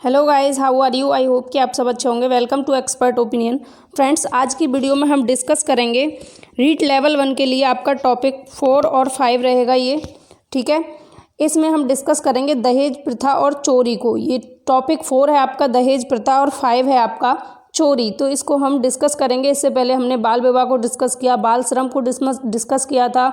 Hello guys, how are you. I hope कि आप सब अच्छे होंगे। Welcome to expert opinion. Friends, आज की वीडियो में हम डिस्कस करेंगे रीट लेवल 1 के लिए आपका टॉपिक 4 और 5 रहेगा ये, ठीक है। इसमें हम डिस्कस करेंगे दहेज प्रथा और चोरी को। ये टॉपिक 4 है आपका दहेज प्रथा और 5 है आपका चोरी। तो इसको हम डिस्कस करेंगे। इससे पहले हमने बाल विवाह को डिस्कस किया, बाल श्रम को डिस्कस किया था,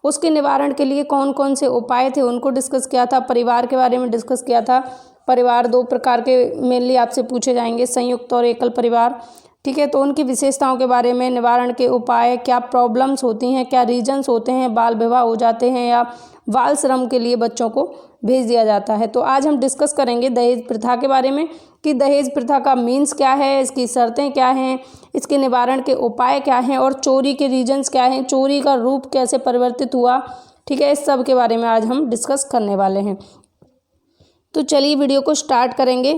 उसके निवारण के लिए कौन कौन से उपाय थे उनको डिस्कस किया था, परिवार के बारे में डिस्कस किया था। परिवार 2 प्रकार के मेनली आपसे पूछे जाएंगे, संयुक्त और एकल परिवार, ठीक है। तो उनकी विशेषताओं के बारे में, निवारण के उपाय, क्या प्रॉब्लम्स होती हैं, क्या रीजंस होते हैं, बाल विवाह हो जाते हैं या बाल श्रम के लिए बच्चों को भेज दिया जाता है। तो आज हम डिस्कस करेंगे दहेज प्रथा के बारे में कि दहेज प्रथा का मीन्स क्या है, इसकी शर्तें क्या हैं, इसके निवारण के उपाय क्या हैं और चोरी के रीजंस क्या हैं, चोरी का रूप कैसे परिवर्तित हुआ, ठीक है। इस सब के बारे में आज हम डिस्कस करने वाले हैं। तो चलिए वीडियो को स्टार्ट करेंगे।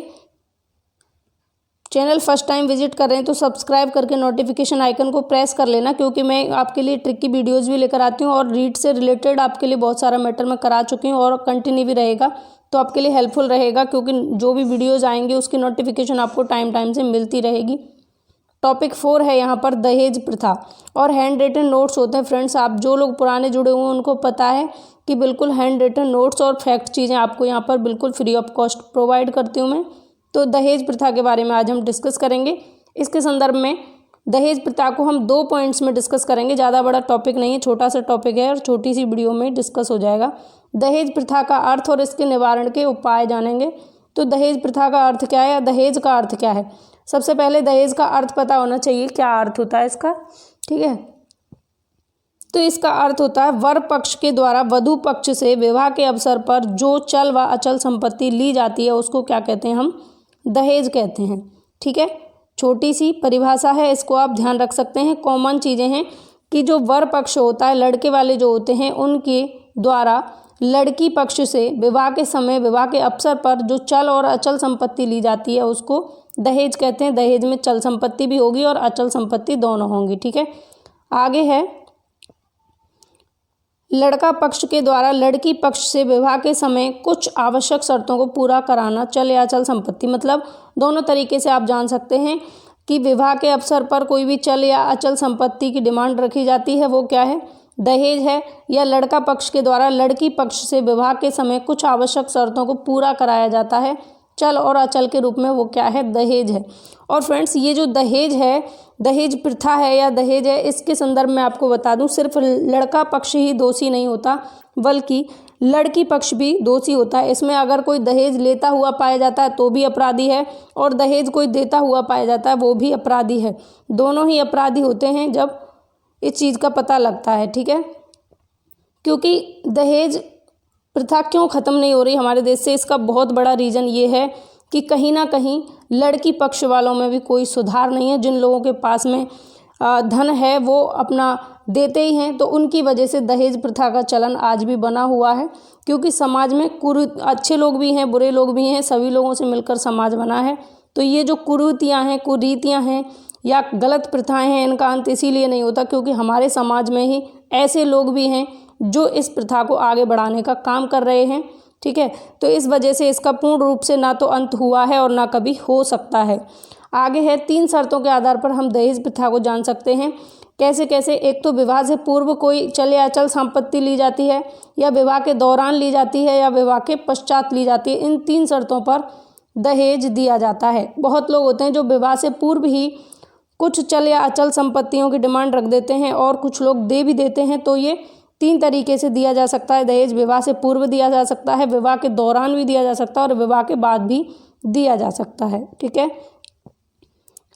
चैनल फर्स्ट टाइम विजिट कर रहे हैं तो सब्सक्राइब करके नोटिफिकेशन आइकन को प्रेस कर लेना, क्योंकि मैं आपके लिए ट्रिक की वीडियोस भी लेकर आती हूँ और रीड से रिलेटेड आपके लिए बहुत सारा मैटर मैं करा चुकी हूँ और कंटिन्यू भी रहेगा, तो आपके लिए हेल्पफुल रहेगा, क्योंकि जो भी वीडियोज़ आएंगे उसकी नोटिफिकेशन आपको टाइम से मिलती रहेगी। टॉपिक 4 है यहाँ पर दहेज प्रथा और हैंड रिटन नोट्स होते हैं। फ्रेंड्स, आप जो लोग पुराने जुड़े हुए हैं उनको पता है कि बिल्कुल हैंड रिटन नोट्स और फैक्ट चीज़ें आपको यहाँ पर बिल्कुल फ्री ऑफ कॉस्ट प्रोवाइड करती हूँ मैं। तो दहेज प्रथा के बारे में आज हम डिस्कस करेंगे। इसके संदर्भ में दहेज प्रथा को हम 2 पॉइंट्स में डिस्कस करेंगे। ज़्यादा बड़ा टॉपिक नहीं है, छोटा सा टॉपिक है और छोटी सी वीडियो में डिस्कस हो जाएगा। दहेज प्रथा का अर्थ और इसके निवारण के उपाय जानेंगे। तो दहेज प्रथा का अर्थ क्या है या दहेज का अर्थ क्या है। सबसे पहले दहेज का अर्थ पता होना चाहिए, क्या अर्थ होता है इसका, ठीक है। तो इसका अर्थ होता है वर पक्ष के द्वारा वधू पक्ष से विवाह के अवसर पर जो चल व अचल संपत्ति ली जाती है उसको क्या कहते हैं, हम दहेज कहते हैं, ठीक है। छोटी सी परिभाषा है, इसको आप ध्यान रख सकते हैं। कॉमन चीज़ें हैं कि जो वर पक्ष होता है, लड़के वाले जो होते हैं, उनके द्वारा लड़की पक्ष से विवाह के समय, विवाह के अवसर पर जो चल और अचल संपत्ति ली जाती है उसको दहेज कहते हैं। दहेज में चल संपत्ति भी होगी और अचल संपत्ति दोनों होंगी, ठीक है। आगे है लड़का पक्ष के द्वारा लड़की पक्ष से विवाह के समय कुछ आवश्यक शर्तों को पूरा कराना। चल या अचल संपत्ति मतलब दोनों तरीके से आप जान सकते हैं कि विवाह के अवसर पर कोई भी चल या अचल संपत्ति की डिमांड रखी जाती है, वो क्या है, दहेज है। या लड़का पक्ष के द्वारा लड़की पक्ष से विवाह के समय कुछ आवश्यक शर्तों को पूरा कराया जाता है, चल और अचल के रूप में, वो क्या है, दहेज है। और फ्रेंड्स, ये जो दहेज है, दहेज प्रथा है या दहेज है, इसके संदर्भ में आपको बता दूं सिर्फ लड़का पक्ष ही दोषी नहीं होता, बल्कि लड़की पक्ष भी दोषी होता है। इसमें अगर कोई दहेज लेता हुआ पाया जाता है तो भी अपराधी है और दहेज कोई देता हुआ पाया जाता है वो भी अपराधी है। दोनों ही अपराधी होते हैं जब इस चीज़ का पता लगता है, ठीक है। क्योंकि दहेज प्रथा क्यों ख़त्म नहीं हो रही हमारे देश से, इसका बहुत बड़ा रीज़न ये है कि कहीं ना कहीं लड़की पक्ष वालों में भी कोई सुधार नहीं है। जिन लोगों के पास में धन है वो अपना देते ही हैं, तो उनकी वजह से दहेज प्रथा का चलन आज भी बना हुआ है। क्योंकि समाज में अच्छे लोग भी हैं, बुरे लोग भी हैं, सभी लोगों से मिलकर समाज बना है। तो ये जो कुरीतियाँ हैं, कुरीतियाँ हैं या गलत प्रथाएं हैं, इनका अंत इसीलिए नहीं होता क्योंकि हमारे समाज में ही ऐसे लोग भी हैं जो इस प्रथा को आगे बढ़ाने का काम कर रहे हैं, ठीक है। तो इस वजह से इसका पूर्ण रूप से ना तो अंत हुआ है और ना कभी हो सकता है। आगे है 3 शर्तों के आधार पर हम दहेज प्रथा को जान सकते हैं। कैसे कैसे, एक तो विवाह से पूर्व कोई चल या अचल संपत्ति ली जाती है, या विवाह के दौरान ली जाती है, या विवाह के पश्चात ली जाती है। इन 3 शर्तों पर दहेज दिया जाता है। बहुत लोग होते हैं जो विवाह से पूर्व ही कुछ चल या अचल संपत्तियों की डिमांड रख देते हैं और कुछ लोग दे भी देते हैं। तो ये 3 तरीके से दिया जा सकता है दहेज। विवाह से पूर्व दिया जा सकता है, विवाह के दौरान भी दिया जा सकता है और विवाह के बाद भी दिया जा सकता है, ठीक है।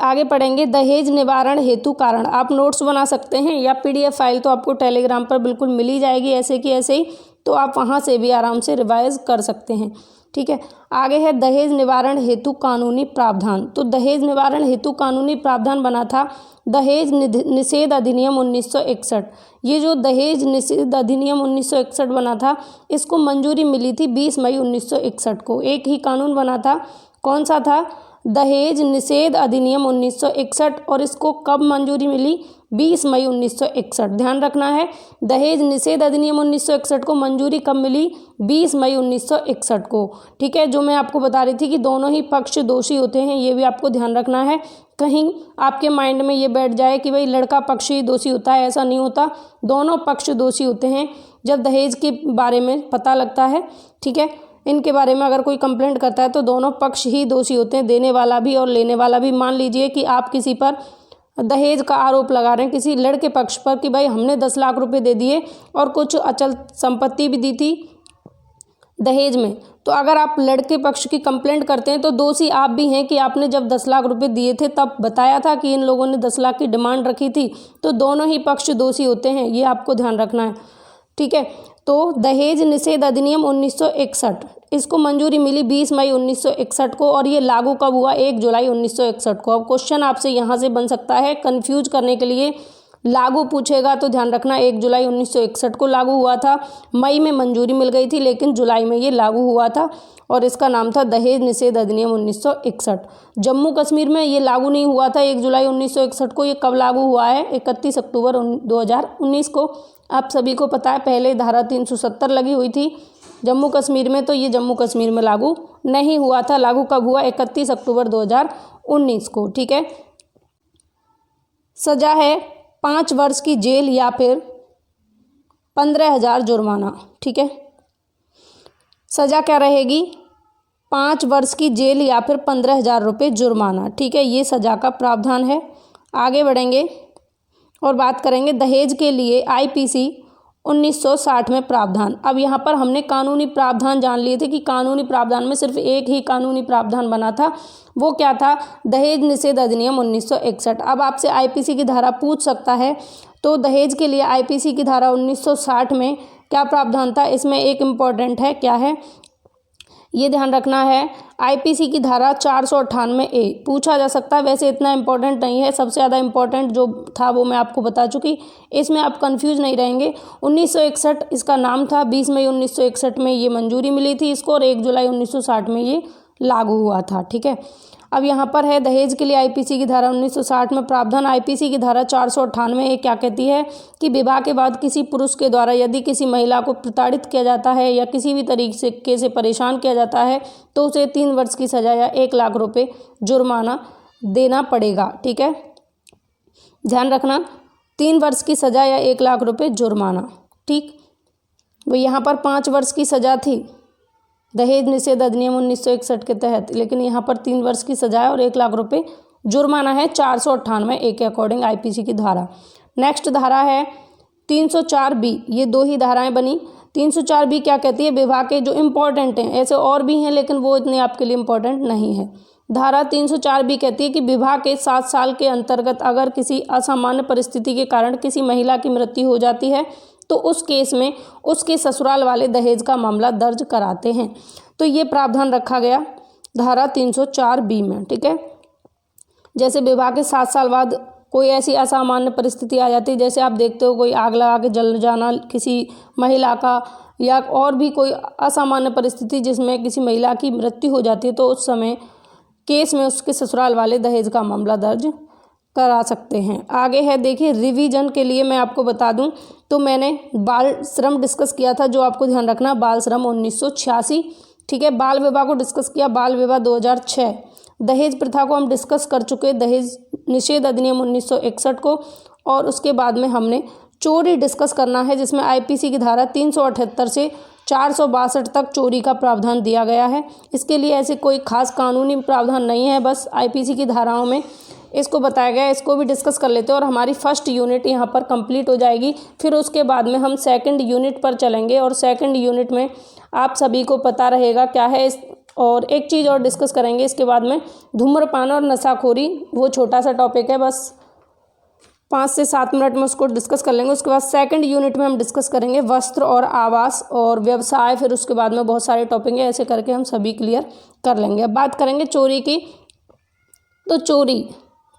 आगे पढ़ेंगे दहेज निवारण हेतु कारण। आप नोट्स बना सकते हैं या PDF फाइल तो आपको टेलीग्राम पर बिल्कुल मिल ही जाएगी ऐसे कि ऐसे ही, तो आप वहाँ से भी आराम से रिवाइज कर सकते हैं, ठीक है। आगे है दहेज निवारण हेतु कानूनी प्रावधान। तो दहेज निवारण हेतु कानूनी प्रावधान बना था दहेज निषेध अधिनियम 1961। ये जो दहेज निषेध अधिनियम 1961 बना था, इसको मंजूरी मिली थी 20 मई 1961 को। एक ही कानून बना था, कौन सा था, दहेज निषेध अधिनियम 1961। और इसको कब मंजूरी मिली, 20 मई 1961। ध्यान रखना है, दहेज निषेध अधिनियम 1961 को मंजूरी कब मिली? 20 मई 1961 को। ठीक है, जो मैं आपको बता रही थी कि दोनों ही पक्ष दोषी होते हैं, ये भी आपको ध्यान रखना है। कहीं आपके माइंड में ये बैठ जाए कि भाई लड़का पक्ष ही दोषी होता है, ऐसा नहीं होता, दोनों पक्ष दोषी होते हैं जब दहेज के बारे में पता लगता है। ठीक है, इनके बारे में अगर कोई कंप्लेंट करता है तो दोनों पक्ष ही दोषी होते हैं, देने वाला भी और लेने वाला भी। मान लीजिए कि आप किसी पर दहेज का आरोप लगा रहे हैं किसी लड़के पक्ष पर कि भाई हमने 10 लाख रुपए दे दिए और कुछ अचल संपत्ति भी दी थी दहेज में, तो अगर आप लड़के पक्ष की कंप्लेंट करते हैं तो दोषी आप भी हैं कि आपने जब 10 लाख रुपए दिए थे तब बताया था कि इन लोगों ने 10 लाख की डिमांड रखी थी, तो दोनों ही पक्ष दोषी होते हैं, ये आपको ध्यान रखना है। ठीक है, तो दहेज निषेध अधिनियम 1961, इसको मंजूरी मिली 20 मई 1961 को और ये लागू कब हुआ? 1 जुलाई 1961 को। अब क्वेश्चन आपसे यहाँ से बन सकता है कंफ्यूज करने के लिए, लागू पूछेगा तो ध्यान रखना 1 जुलाई 1961 को लागू हुआ था। मई में मंजूरी मिल गई थी लेकिन जुलाई में ये लागू हुआ था और इसका नाम था दहेज निषेध अधिनियम 1961। जम्मू कश्मीर में ये लागू नहीं हुआ था 1 जुलाई 1961 को, ये कब लागू हुआ है? 31 अक्टूबर 2019 को। आप सभी को पता है पहले धारा 370 लगी हुई थी जम्मू कश्मीर में, तो ये जम्मू कश्मीर में लागू नहीं हुआ था। लागू कब हुआ? 31 अक्टूबर 2019 को। ठीक है, सजा है 5 वर्ष की जेल या फिर 15,000 जुर्माना। ठीक है, सजा क्या रहेगी? 5 वर्ष की जेल या फिर 15,000 रुपये जुर्माना। ठीक है, ये सजा का प्रावधान है। आगे बढ़ेंगे और बात करेंगे दहेज के लिए आईपीसी 1960 में प्रावधान। अब यहाँ पर हमने कानूनी प्रावधान जान लिए थे कि कानूनी प्रावधान में सिर्फ एक ही कानूनी प्रावधान बना था, वो क्या था? दहेज निषेध अधिनियम 1961। अब आपसे आईपीसी की धारा पूछ सकता है, तो दहेज के लिए आईपीसी की धारा 1960 में क्या प्रावधान था? इसमें एक इम्पॉर्टेंट है, क्या है ये ध्यान रखना है, आईपीसी की धारा 498A पूछा जा सकता है। वैसे इतना इम्पोर्टेंट नहीं है, सबसे ज़्यादा इम्पोर्टेंट जो था वो मैं आपको बता चुकी, इसमें आप कंफ्यूज नहीं रहेंगे। 1961 इसका नाम था, 20 मई 1961 में ये मंजूरी मिली थी इसको और 1 जुलाई 1960 में ये लागू हुआ था। ठीक है, अब यहाँ पर है दहेज के लिए आईपीसी की धारा 1960 में प्रावधान। आईपीसी की धारा 498 क्या कहती है कि विवाह के बाद किसी पुरुष के द्वारा यदि किसी महिला को प्रताड़ित किया जाता है या किसी भी तरीके से परेशान किया जाता है तो उसे 3 वर्ष की सजा या 1 लाख रुपए जुर्माना देना पड़ेगा। ठीक है, ध्यान रखना, 3 वर्ष की सजा या 1 लाख रुपए जुर्माना। ठीक, वो यहाँ पर 5 वर्ष की सजा थी दहेज निषेध अधिनियम 1961 के तहत, लेकिन यहाँ पर 3 वर्ष की सजा है और 1 लाख रुपए जुर्माना है 498A के अकॉर्डिंग आईपीसी की धारा। नेक्स्ट धारा है 304B, ये 2 ही धाराएं बनी। 304B क्या कहती है? विवाह के जो इम्पोर्टेंट हैं, ऐसे और भी हैं लेकिन वो इतने आपके लिए इम्पोर्टेंट नहीं है। धारा 304B कहती है कि विवाह के 7 साल के अंतर्गत अगर किसी असामान्य परिस्थिति के कारण किसी महिला की मृत्यु हो जाती है तो उस केस में उसके ससुराल वाले दहेज का मामला दर्ज कराते हैं। तो ये प्रावधान रखा गया धारा 304B में। ठीक है, जैसे विवाह के 7 साल बाद कोई ऐसी असामान्य परिस्थिति आ जाती है, जैसे आप देखते हो कोई आग लगा के जल जाना किसी महिला का, या और भी कोई असामान्य परिस्थिति जिसमें किसी महिला की मृत्यु हो जाती है, तो उस समय केस में उसके ससुराल वाले दहेज का मामला दर्ज करा सकते हैं। आगे है देखिए, रिवीजन के लिए मैं आपको बता दूं तो मैंने बाल श्रम डिस्कस किया था, जो आपको ध्यान रखना, बाल श्रम 1986। ठीक है, बाल विवाह को डिस्कस किया, बाल विवाह 2006। दहेज प्रथा को हम डिस्कस कर चुके, दहेज निषेध अधिनियम 1961 को, और उसके बाद में हमने चोरी डिस्कस करना है जिसमें आईपीसी की धारा 378 से 462 तक चोरी का प्रावधान दिया गया है। इसके लिए ऐसे कोई खास कानूनी प्रावधान नहीं है, बस आईपीसी की धाराओं में इसको बताया गया है। इसको भी डिस्कस कर लेते हैं और हमारी फर्स्ट यूनिट यहाँ पर कंप्लीट हो जाएगी। फिर उसके बाद में हम सेकंड यूनिट पर चलेंगे और सेकंड यूनिट में आप सभी को पता रहेगा क्या है और एक चीज़ और डिस्कस करेंगे इसके बाद में, धूम्रपान और नशाखोरी। वो छोटा सा टॉपिक है, बस 5 से 7 मिनट में उसको डिस्कस कर लेंगे। उसके बाद सेकंड यूनिट में हम डिस्कस करेंगे वस्त्र और आवास और व्यवसाय। फिर उसके बाद में बहुत सारे टॉपिक हैं, ऐसे करके हम सभी क्लियर कर लेंगे। अब बात करेंगे चोरी की। तो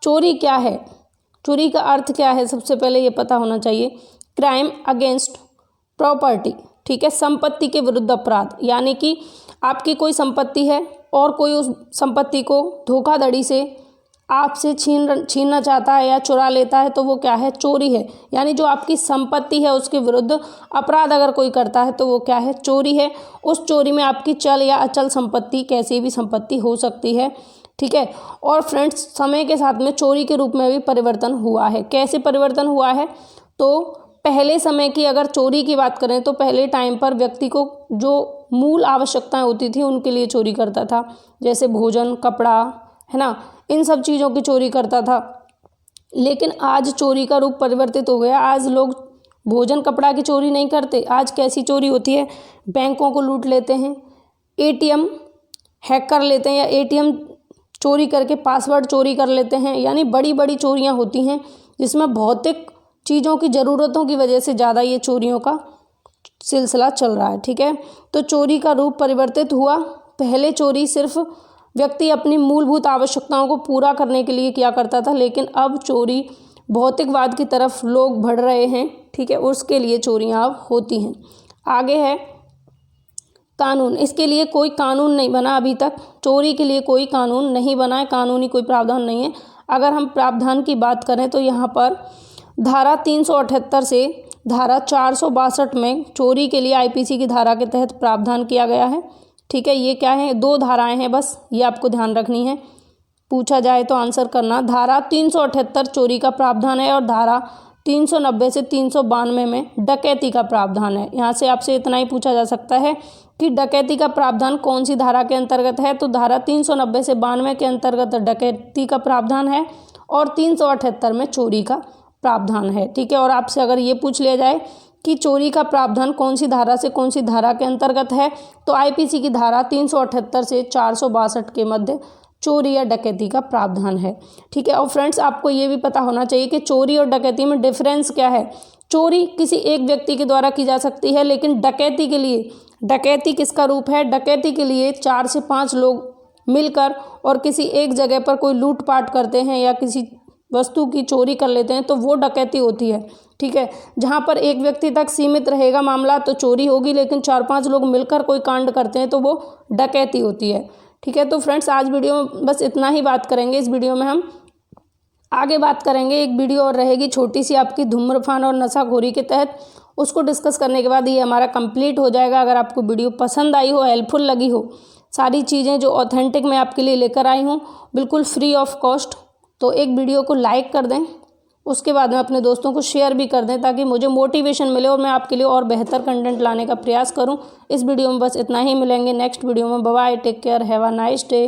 चोरी क्या है? चोरी का अर्थ क्या है? सबसे पहले ये पता होना चाहिए। Crime against property. ठीक है, संपत्ति के विरुद्ध अपराध, यानी कि आपकी कोई संपत्ति है और कोई उस संपत्ति को धोखाधड़ी से आपसे छीनना चाहता है या चुरा लेता है तो वो क्या है, चोरी है। यानी जो आपकी संपत्ति है उसके विरुद्ध अपराध अगर कोई करता है तो वो क्या है, चोरी है। उस चोरी में आपकी चल या अचल संपत्ति, कैसी भी संपत्ति हो सकती है, ठीक है। और फ्रेंड्स, समय के साथ में चोरी के रूप में भी परिवर्तन हुआ है। कैसे परिवर्तन हुआ है, तो पहले समय की अगर चोरी की बात करें तो पहले टाइम पर व्यक्ति को जो मूल आवश्यकताएं होती थी उनके लिए चोरी करता था, जैसे भोजन, कपड़ा, है ना, इन सब चीज़ों की चोरी करता था। लेकिन आज चोरी का रूप परिवर्तित हो गया। आज लोग भोजन, कपड़ा की चोरी नहीं करते। आज कैसी चोरी होती है, बैंकों को लूट लेते हैं, एटीएम हैक कर लेते हैं या एटीएम चोरी करके पासवर्ड चोरी कर लेते हैं। यानी बड़ी बड़ी चोरियां होती हैं जिसमें भौतिक चीज़ों की ज़रूरतों की वजह से ज़्यादा ये चोरियों का सिलसिला चल रहा है, ठीक है। तो चोरी का रूप परिवर्तित हुआ। पहले चोरी सिर्फ व्यक्ति अपनी मूलभूत आवश्यकताओं को पूरा करने के लिए किया करता था, लेकिन अब चोरी भौतिकवाद की तरफ लोग बढ़ रहे हैं, ठीक है, उसके लिए चोरियां अब होती हैं। आगे है कानून। इसके लिए कोई कानून नहीं बना अभी तक। चोरी के लिए कोई कानून नहीं बना है, कानूनी कोई प्रावधान नहीं है। अगर हम प्रावधान की बात करें तो यहाँ पर धारा 378 से धारा 462 में चोरी के लिए आईपीसी की धारा के तहत प्रावधान किया गया है, ठीक है। ये क्या है, 2 धाराएं हैं बस, ये आपको ध्यान रखनी है। पूछा जाए तो आंसर करना। धारा 378 चोरी का प्रावधान है और धारा 390 से 392 में डकैती का प्रावधान है। यहाँ से आपसे इतना ही पूछा जा सकता है कि डकैती का प्रावधान कौन सी धारा के अंतर्गत है, तो धारा 390 से 92 के अंतर्गत डकैती का प्रावधान है और 378 में चोरी का प्रावधान है, ठीक है। और आपसे अगर ये पूछ लिया जाए कि चोरी का प्रावधान कौन सी धारा से कौन सी धारा के अंतर्गत है, तो आईपीसी की धारा 378 से 462 के मध्य चोरी या डकैती का प्रावधान है, ठीक है। और फ्रेंड्स, आपको ये भी पता होना चाहिए कि चोरी और डकैती में डिफरेंस क्या है। चोरी किसी एक व्यक्ति के द्वारा की जा सकती है, लेकिन डकैती के लिए, डकैती किसका रूप है, डकैती के लिए 4 से 5 लोग मिलकर और किसी एक जगह पर कोई लूटपाट करते हैं या किसी वस्तु की चोरी कर लेते हैं तो वो डकैती होती है, ठीक है। जहाँ पर एक व्यक्ति तक सीमित रहेगा मामला तो चोरी होगी, लेकिन 4-5 लोग मिलकर कोई कांड करते हैं तो वो डकैती होती है, ठीक है। तो फ्रेंड्स, आज वीडियो में बस इतना ही बात करेंगे। इस वीडियो में हम आगे बात करेंगे, एक वीडियो और रहेगी छोटी सी आपकी धूम्रपान और नशाखोरी के तहत, उसको डिस्कस करने के बाद ये हमारा कंप्लीट हो जाएगा। अगर आपको वीडियो पसंद आई हो, हेल्पफुल लगी हो, सारी चीज़ें जो ऑथेंटिक मैं आपके लिए लेकर आई हूँ बिल्कुल फ्री ऑफ कॉस्ट, तो एक वीडियो को लाइक कर दें, उसके बाद में अपने दोस्तों को शेयर भी कर दें ताकि मुझे मोटिवेशन मिले और मैं आपके लिए और बेहतर कंटेंट लाने का प्रयास करूं। इस वीडियो में बस इतना ही, मिलेंगे नेक्स्ट वीडियो में। Bye bye, take care, have a nice day.